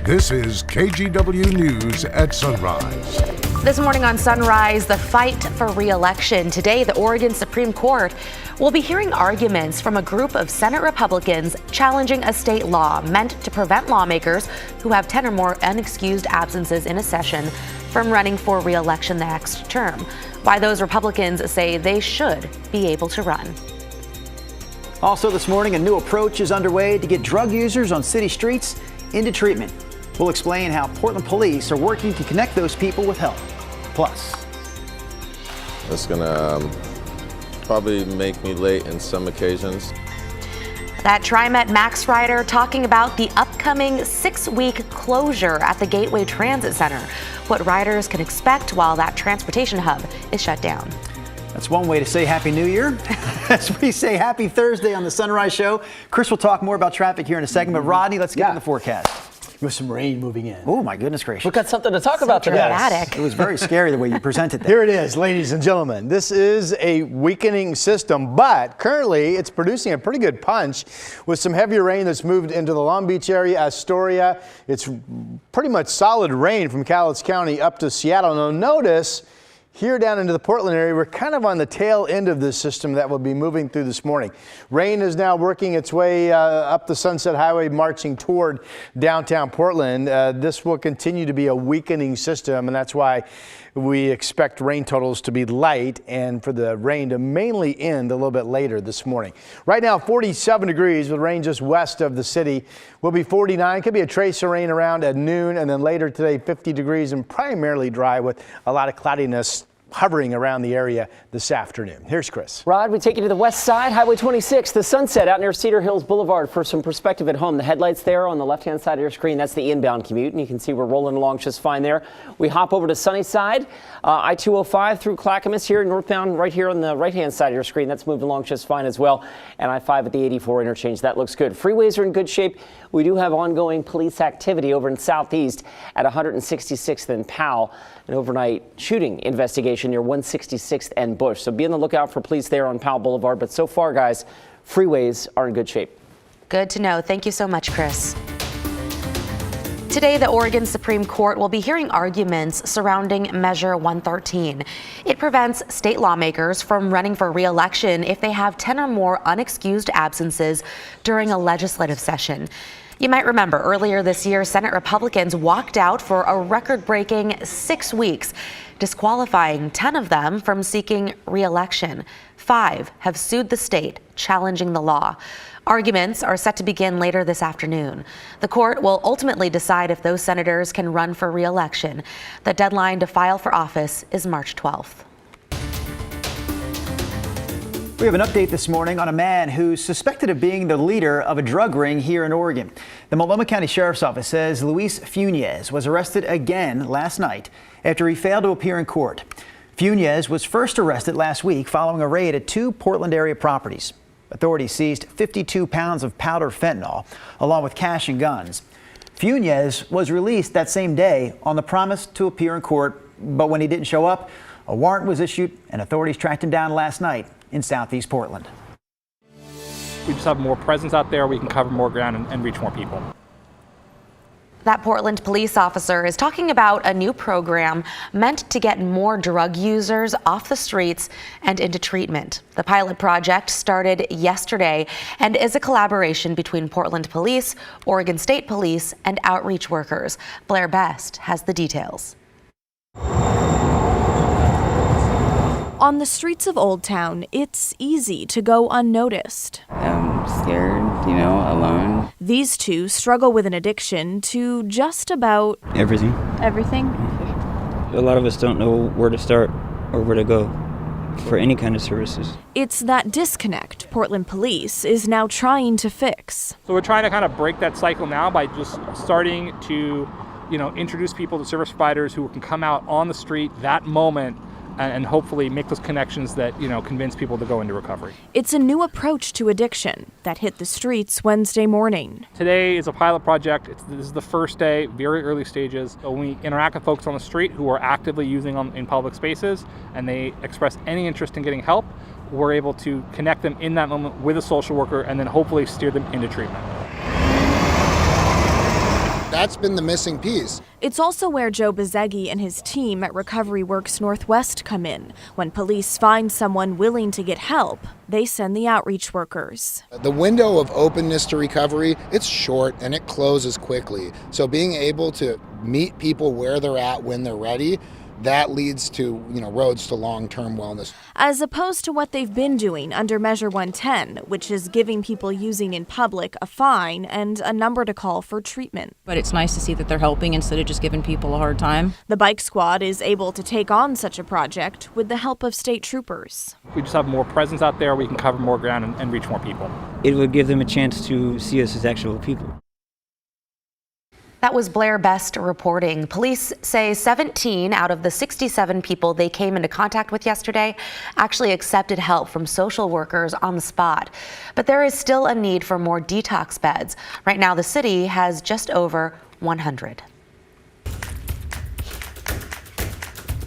This is KGW News at Sunrise. This morning on Sunrise, the fight for re-election. Today, the Oregon Supreme Court will be hearing arguments from a group of Senate Republicans challenging a state law meant to prevent lawmakers who have 10 or more unexcused absences in a session from running for re-election the next term. Why those Republicans say they should be able to run. Also this morning, a new approach is underway to get drug users on city streets into treatment. We'll explain how Portland police are working to connect those people with help. Plus, it's gonna probably make me late in some occasions. That TriMet Max rider talking about the upcoming 6-week closure at the Gateway Transit Center. What riders can expect while that transportation hub is shut down. that's one way to say Happy New Year. As we say Happy Thursday on the Sunrise Show. Chris will talk more about traffic here in a second, but Rodney, let's get in the forecast. With some rain moving in. Oh, my goodness gracious. We've got something to talk about today. Dramatic. It was very scary the way you presented that. Here it is, ladies and gentlemen. This is a weakening system, but currently it's producing a pretty good punch with some heavier rain that's moved into the Long Beach area, Astoria. It's pretty much solid rain from Cowlitz County up to Seattle. Now notice here down into the Portland area, we're kind of on the tail end of this system that will be moving through this morning. Rain is now working its way up the Sunset Highway, marching toward downtown Portland. This will continue to be a weakening system, and that's why we expect rain totals to be light and for the rain to mainly end a little bit later this morning. Right now, 47 degrees with rain just west of the city. Will be 49. Could be a trace of rain around at noon, and then later today, 50 degrees and primarily dry with a lot of cloudiness hovering around the area this afternoon. Here's Chris. Rod, we take you to the west side, Highway 26, the Sunset out near Cedar Hills Boulevard. For some perspective at home, the headlights there on the left-hand side of your screen, that's the inbound commute, and you can see we're rolling along just fine there. We hop over to Sunnyside, I-205 through Clackamas here, northbound right here on the right-hand side of your screen. That's moved along just fine as well. And I-5 at the 84 interchange, that looks good. Freeways are in good shape. We do have ongoing police activity over in Southeast at 166th and Powell, an overnight shooting investigation near 166th and Bush. So be on the lookout for police there on Powell Boulevard. But so far, guys, freeways are in good shape. Good to know. Thank you so much, Chris. Today, the Oregon Supreme Court will be hearing arguments surrounding Measure 113. It prevents state lawmakers from running for re-election if they have 10 or more unexcused absences during a legislative session. You might remember earlier this year, Senate Republicans walked out for a record-breaking 6 weeks, disqualifying 10 of them from seeking re-election. 5 have sued the state, challenging the law. Arguments are set to begin later this afternoon. The court will ultimately decide if those senators can run for re-election. The deadline to file for office is March 12th. We have an update this morning on a man who's suspected of being the leader of a drug ring here in Oregon. The Multnomah County Sheriff's Office says Luis Funes was arrested again last night after he failed to appear in court. Funes was first arrested last week following a raid at 2 Portland area properties. Authorities seized 52 pounds of powder fentanyl, along with cash and guns. Funes was released that same day on the promise to appear in court, but when he didn't show up, a warrant was issued and authorities tracked him down last night in Southeast Portland. We just have more presence out there. We can cover more ground and reach more people. That Portland police officer is talking about a new program meant to get more drug users off the streets and into treatment. The pilot project started yesterday and is a collaboration between Portland Police, Oregon State Police, and outreach workers. Blair Best has the details. On the streets of Old Town, it's easy to go unnoticed. I'm scared, alone. These two struggle with an addiction to just about Everything. everything. A lot of us don't know where to start or where to go for any kind of services. It's that disconnect Portland Police is now trying to fix. So we're trying to kind of break that cycle now by just starting to, introduce people to service providers who can come out on the street that moment and hopefully make those connections that, convince people to go into recovery. It's a new approach to addiction that hit the streets Wednesday morning. Today is a pilot project. This is the first day, very early stages. So when we interact with folks on the street who are actively using in public spaces and they express any interest in getting help, we're able to connect them in that moment with a social worker and then hopefully steer them into treatment. That's been the missing piece. It's also where Joe Bezeghi and his team at Recovery Works Northwest come in. When police find someone willing to get help, they send the outreach workers. The window of openness to recovery, it's short and it closes quickly. So being able to meet people where they're at when they're ready, that leads to, roads to long-term wellness. As opposed to what they've been doing under Measure 110, which is giving people using in public a fine and a number to call for treatment. But it's nice to see that they're helping instead of just giving people a hard time. The bike squad is able to take on such a project with the help of state troopers. We just have more presence out there. We can cover more ground and reach more people. It would give them a chance to see us as actual people. That was Blair Best reporting. Police say 17 out of the 67 people they came into contact with yesterday actually accepted help from social workers on the spot. But there is still a need for more detox beds. Right now, the city has just over 100.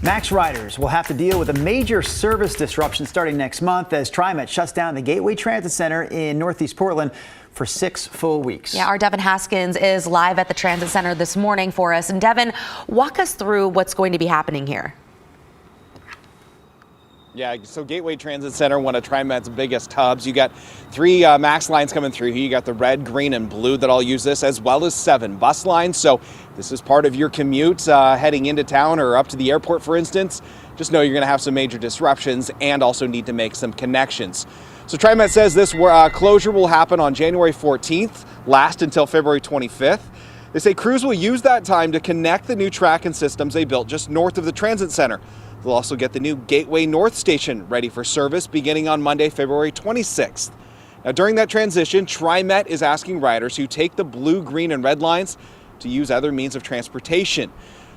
Max riders will have to deal with a major service disruption starting next month as TriMet shuts down the Gateway Transit Center in Northeast Portland for 6 full weeks. Yeah, our Devin Haskins is live at the Transit Center this morning for us. And Devin, walk us through what's going to be happening here. Yeah, so Gateway Transit Center, one of TriMet's biggest hubs. You got 3 MAX lines coming through here. You got the red, green, and blue that all use this, as well as 7 bus lines. So this is part of your commute heading into town or up to the airport, for instance. Just know you're going to have some major disruptions and also need to make some connections. So TriMet says this closure will happen on January 14th, last until February 25th. They say crews will use that time to connect the new track and systems they built just north of the transit center. They'll also get the new Gateway North Station ready for service beginning on Monday, February 26th. Now, during that transition, TriMet is asking riders who take the blue, green, and red lines to use other means of transportation.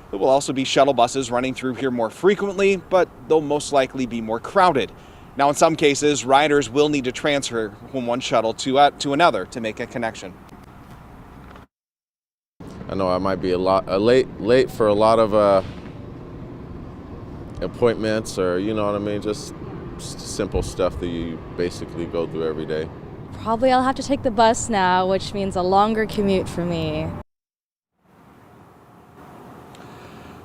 There will also be shuttle buses running through here more frequently, but they'll most likely be more crowded. Now, in some cases, riders will need to transfer from one shuttle to another to make a connection. I know I might be late for a lot of appointments, or just simple stuff that you basically go through every day. Probably I'll have to take the bus now, which means a longer commute for me.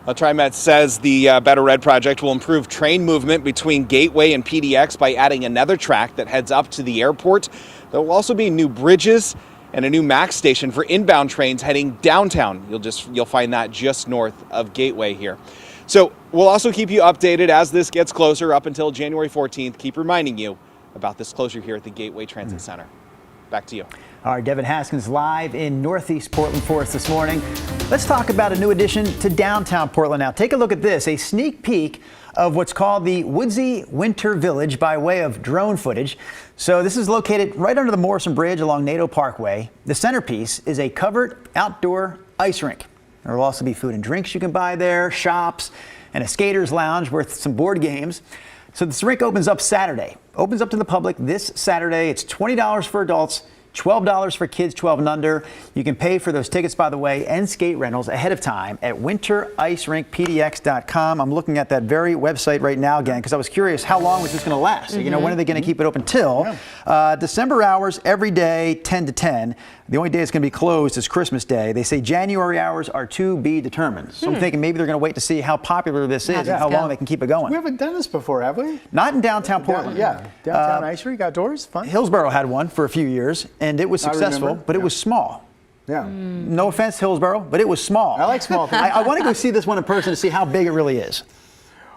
TriMet says the Better Red project will improve train movement between Gateway and PDX by adding another track that heads up to the airport. There will also be new bridges and a new MAX station for inbound trains heading downtown. You'll find that just north of Gateway here. So we'll also keep you updated as this gets closer up until January 14th. Keep reminding you about this closure here at the Gateway Transit Center. Back to you. All right, Devin Haskins live in Northeast Portland for us this morning. Let's talk about a new addition to downtown Portland now. Take a look at this, a sneak peek of what's called the Woodsy Winter Village by way of drone footage. So this is located right under the Morrison Bridge along Nadeau Parkway. The centerpiece is a covered outdoor ice rink. There will also be food and drinks you can buy there, shops, and a skater's lounge with some board games. So this rink opens up Saturday. Opens up to the public this Saturday. It's $20 for adults, $12 for kids 12 and under. You can pay for those tickets, by the way, and skate rentals ahead of time at wintericerinkpdx.com. I'm looking at that very website right now again because I was curious how long was this going to last? So, when are they going to keep it open till? December hours every day, 10 to 10. The only day it's going to be closed is Christmas Day. They say January hours are to be determined. So I'm thinking maybe they're going to wait to see how popular this is and how long they can keep it going. We haven't done this before, have we? Not in downtown Portland. Downtown ice rink outdoors, fun. Hillsborough had one for a few years, and it was successful, but it was small. Yeah. No offense, Hillsborough, but it was small. I like small things. I want to go see this one in person to see how big it really is.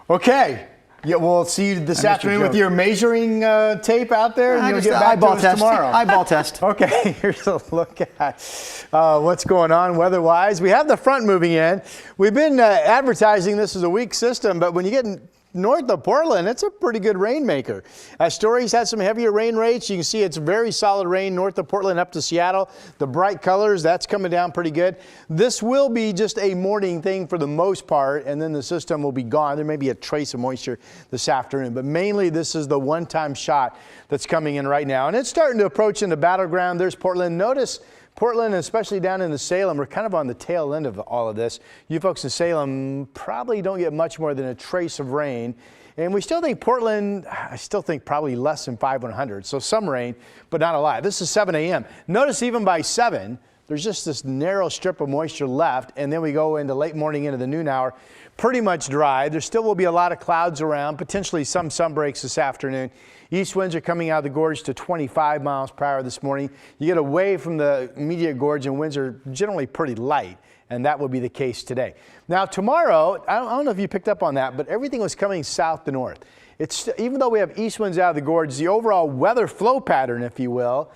Okay. Yeah, we'll see you this afternoon with your measuring tape out there, and you'll get back to us tomorrow. Eyeball test. Okay, here's a look at what's going on weather-wise. We have the front moving in. We've been advertising this as a weak system, but when you get north of Portland, it's a pretty good rainmaker. Story's had some heavier rain rates. You can see it's very solid rain north of Portland up to Seattle. The bright colors, that's coming down pretty good. This will be just a morning thing for the most part, and then the system will be gone. There may be a trace of moisture this afternoon, but mainly this is the one-time shot that's coming in right now. And it's starting to approach in the battleground. There's Portland. Notice Portland, especially down in the Salem, we're kind of on the tail end of all of this. You folks in Salem probably don't get much more than a trace of rain. And we still think Portland, I still think probably less than 5/100. So some rain, but not a lot. This is 7 a.m. Notice even by 7, there's just this narrow strip of moisture left, and then we go into late morning into the noon hour, pretty much dry. There still will be a lot of clouds around, potentially some sun breaks this afternoon. East winds are coming out of the gorge to 25 miles per hour this morning. You get away from the immediate gorge and winds are generally pretty light, and that will be the case today. Now tomorrow, I don't know if you picked up on that, but everything was coming south to north. Even though we have east winds out of the gorge, the overall weather flow pattern, if you will,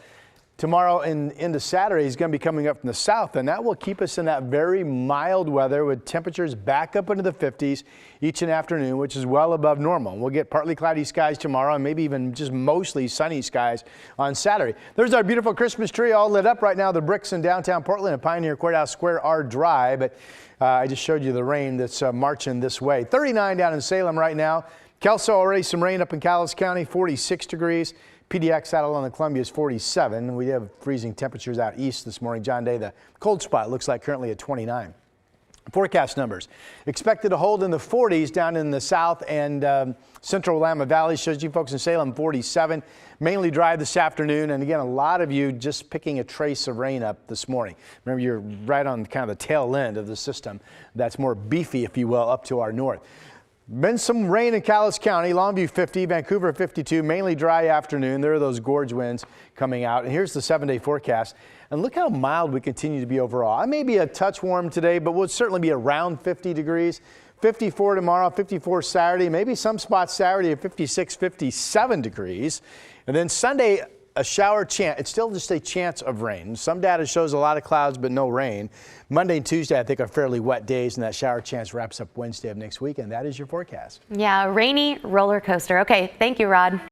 tomorrow and into Saturday is going to be coming up from the south, and that will keep us in that very mild weather with temperatures back up into the 50s each and afternoon, which is well above normal. We'll get partly cloudy skies tomorrow and maybe even just mostly sunny skies on Saturday. There's our beautiful Christmas tree all lit up right now. The bricks in downtown Portland and Pioneer Courthouse Square are dry, but I just showed you the rain that's marching this way. 39 down in Salem right now. Kelso already some rain up in Calais County, 46 degrees. PDX Saddle on the Columbia is 47. We have freezing temperatures out east this morning. John Day, the cold spot looks like currently at 29. Forecast numbers expected to hold in the 40s down in the south and central Willamette Valley. Shows you folks in Salem 47. Mainly dry this afternoon. And again, a lot of you just picking a trace of rain up this morning. Remember, you're right on kind of the tail end of the system that's more beefy, if you will, up to our north. Been some rain in Calais County, Longview 50, Vancouver 52, mainly dry afternoon. There are those gorge winds coming out. And here's the 7-day forecast. And look how mild we continue to be overall. I may be a touch warm today, but we'll certainly be around 50 degrees. 54 tomorrow, 54 Saturday, maybe some spots Saturday at 56, 57 degrees. And then Sunday, a shower chance. It's still just a chance of rain. Some data shows a lot of clouds, but no rain. Monday and Tuesday, I think, are fairly wet days, and that shower chance wraps up Wednesday of next week, and that is your forecast. Yeah, rainy roller coaster. Okay, thank you, Rod.